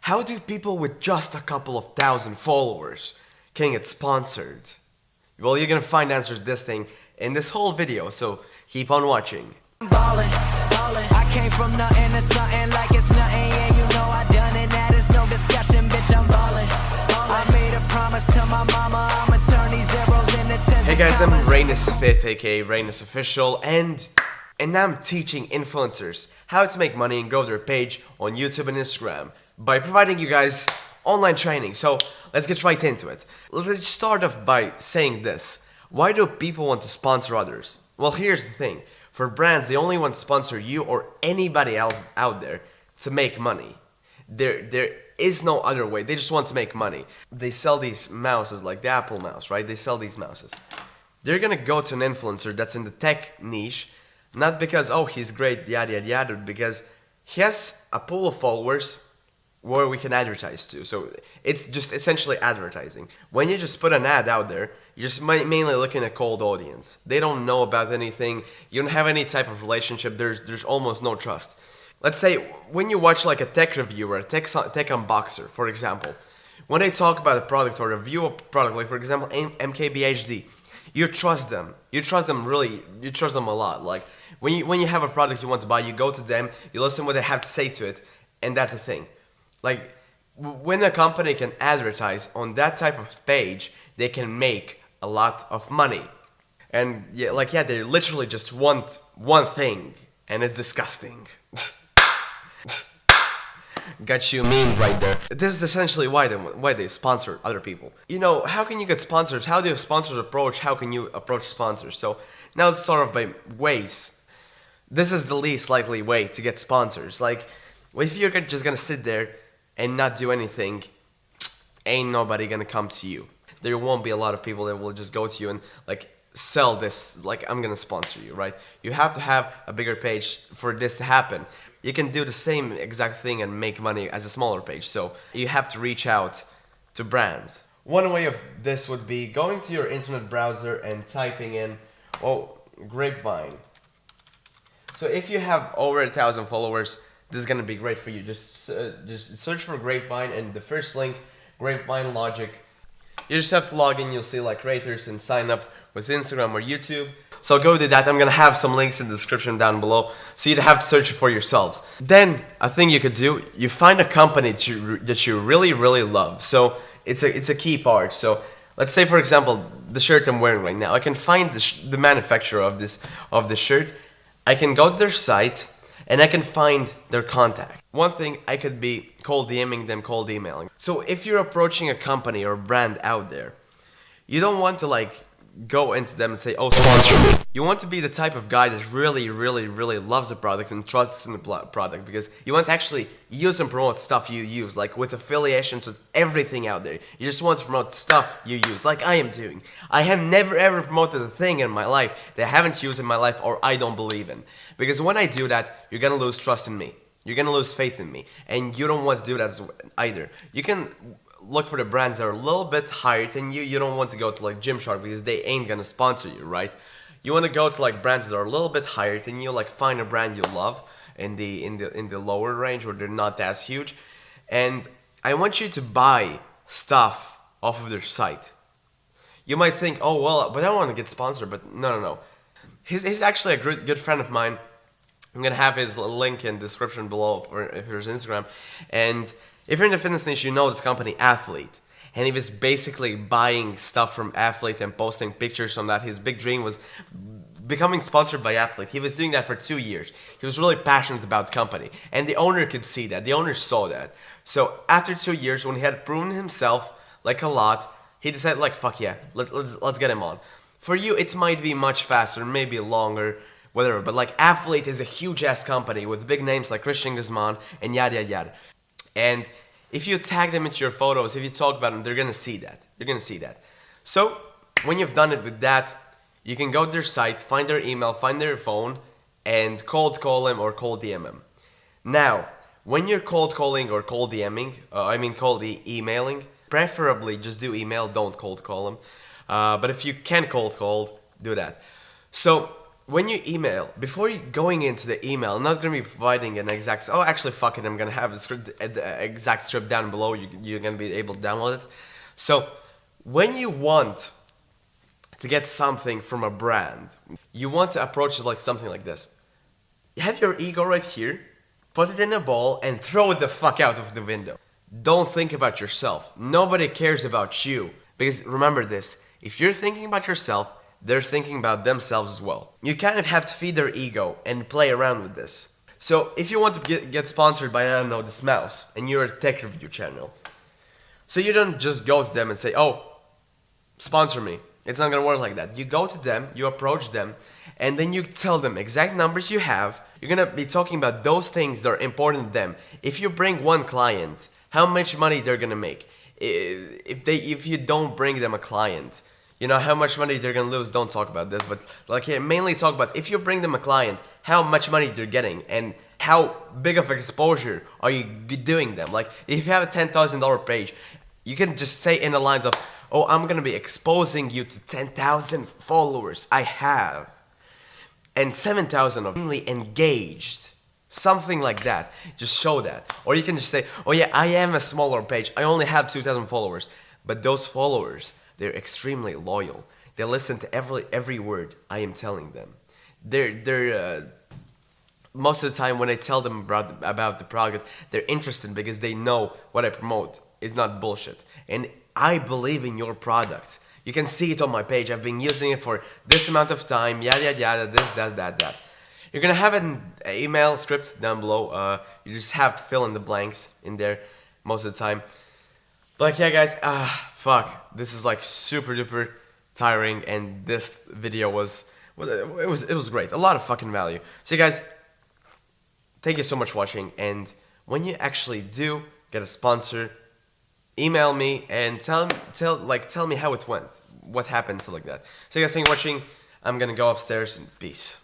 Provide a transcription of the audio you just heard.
How do people with just a couple of thousand followers can get sponsored? Well, you're gonna find answers to this thing in this whole video, so keep on watching. Ballin', ballin'. I came from nothing to something like it's nothing. Yeah, you know I done it. That is no discussion, bitch. I'm ballin', ballin'. I made a promise to my mama. I'ma turn these zeros into tens. Hey guys, I'm Reinis Fit, aka Reinis Official, and I'm teaching influencers how to make money and grow their page on YouTube and Instagram by providing you guys online training. So let's get right into it. Let's start off by saying this. Why do people want to sponsor others? Well, here's the thing. For brands, they only want to sponsor you or anybody else out there to make money. There is no other way. They just want to make money. They sell these mouses, like the Apple mouse, right? They sell these mouses. They're gonna go to an influencer that's in the tech niche, not because, oh, he's great, yada, yada, yada, because he has a pool of followers where we can advertise to. So it's just essentially advertising. When you just put an ad out there, you're just mainly looking at cold audience. They don't know about anything. You don't have any type of relationship. There's almost no trust. Let's say when you watch like a tech reviewer, a tech unboxer, for example, when they talk about a product or review a product, like for example MKBHD, you trust them. You trust them really. You trust them a lot. Like when you have a product you want to buy, you go to them, you listen what they have to say to it, and that's the thing. Like when a company can advertise on that type of page, they can make a lot of money. And yeah, they literally just want one thing, and it's disgusting. Got you memed right there. This is essentially why they sponsor other people. You know, how can you get sponsors? How do sponsors approach? How can you approach sponsors? So now let's start off by ways. This is the least likely way to get sponsors. Like, if you're just gonna sit there and not do anything, ain't nobody gonna come to you. There won't be a lot of people that will just go to you and like sell this, like I'm gonna sponsor you, right? You have to have a bigger page for this to happen. You can do the same exact thing and make money as a smaller page, so you have to reach out to brands. One way of this would be going to your internet browser and typing in, Grapevine. So if you have over 1,000 followers, this is gonna be great for you. Just search for Grapevine, and the first link, Grapevine Logic. You just have to log in. You'll see like creators and sign up with Instagram or YouTube. So go do that. I'm gonna have some links in the description down below, so you'd have to search it for yourselves. Then a thing you could do, you find a company that you really, really love. So it's a key part. So let's say, for example, the shirt I'm wearing right now. I can find the manufacturer of the shirt. I can go to their site, and I can find their contact. One thing, I could be cold DMing them, cold emailing. So if you're approaching a company or brand out there, you don't want to like go into them and say, oh, sponsor me. You want to be the type of guy that really, really, really loves the product and trusts in the product, because you want to actually use and promote stuff you use, like with affiliations with everything out there. You just want to promote stuff you use, like I am doing. I have never ever promoted a thing in my life that I haven't used in my life or I don't believe in. Because when I do that, you're gonna lose trust in me. You're gonna lose faith in me. And you don't want to do that either. You can look for the brands that are a little bit higher than you. You don't want to go to like Gymshark because they ain't gonna sponsor you, right? You want to go to like brands that are a little bit higher than you, like find a brand you love in the lower range where they're not as huge, and I want you to buy stuff off of their site. You might think, oh well, but I don't want to get sponsored, but no. He's actually a good friend of mine. I'm gonna have his link in the description below, or if there's Instagram. And if you're in the fitness niche, you know this company, Athlete. And he was basically buying stuff from Athlete and posting pictures on that. His big dream was becoming sponsored by Athlete. He was doing that for 2 years. He was really passionate about the company. And the owner could see that. The owner saw that. So after 2 years, when he had proven himself like a lot, he decided like, fuck yeah, let's get him on. For you, it might be much faster, maybe longer, whatever. But like Athlete is a huge ass company with big names like Christian Guzman and yada yada yada. And if you tag them into your photos, if you talk about them, they're gonna see that. They're gonna see that. So when you've done it with that, you can go to their site, find their email, find their phone, and cold call them or cold DM them. Now, when you're cold calling or cold DMing, cold emailing, preferably just do email, don't cold call them. But if you can cold call, do that. So when you email, before you going into the email, I'm not gonna be providing an exact. Oh, actually, fuck it. I'm gonna have the exact script down below. You're gonna be able to download it. So, when you want to get something from a brand, you want to approach it like something like this. You have your ego right here, put it in a ball, and throw it the fuck out of the window. Don't think about yourself. Nobody cares about you. Because remember this, if you're thinking about yourself, they're thinking about themselves as well. You kind of have to feed their ego and play around with this. So if you want to get sponsored by, I don't know, this mouse, and you're a tech review channel, so you don't just go to them and say, oh, sponsor me. It's not gonna work like that. You go to them, you approach them, and then you tell them exact numbers you have. You're gonna be talking about those things that are important to them. If you bring one client, how much money they're gonna make. If you don't bring them a client, you know how much money they're gonna lose. Don't talk about this, but like mainly talk about if you bring them a client, how much money they're getting and how big of exposure are you doing them. Like if you have a $10,000 page, you can just say in the lines of, oh, I'm gonna be exposing you to 10,000 followers I have, and 7,000 of them really engaged. Something like that. Just show that. Or you can just say, oh yeah, I am a smaller page. I only have 2,000 followers. But those followers, they're extremely loyal. They listen to every word I am telling them. They're most of the time when I tell them about the product, they're interested because they know what I promote is not bullshit. And I believe in your product. You can see it on my page. I've been using it for this amount of time, yada yada yada, this, that. You're gonna have an email script down below. You just have to fill in the blanks in there most of the time. But like, yeah, guys, fuck, this is like super duper tiring, and this video was great. A lot of fucking value. So, you guys, thank you so much for watching. And when you actually do get a sponsor, email me and tell me how it went, what happened, stuff like that. So, you guys, thank you for watching. I'm gonna go upstairs and peace.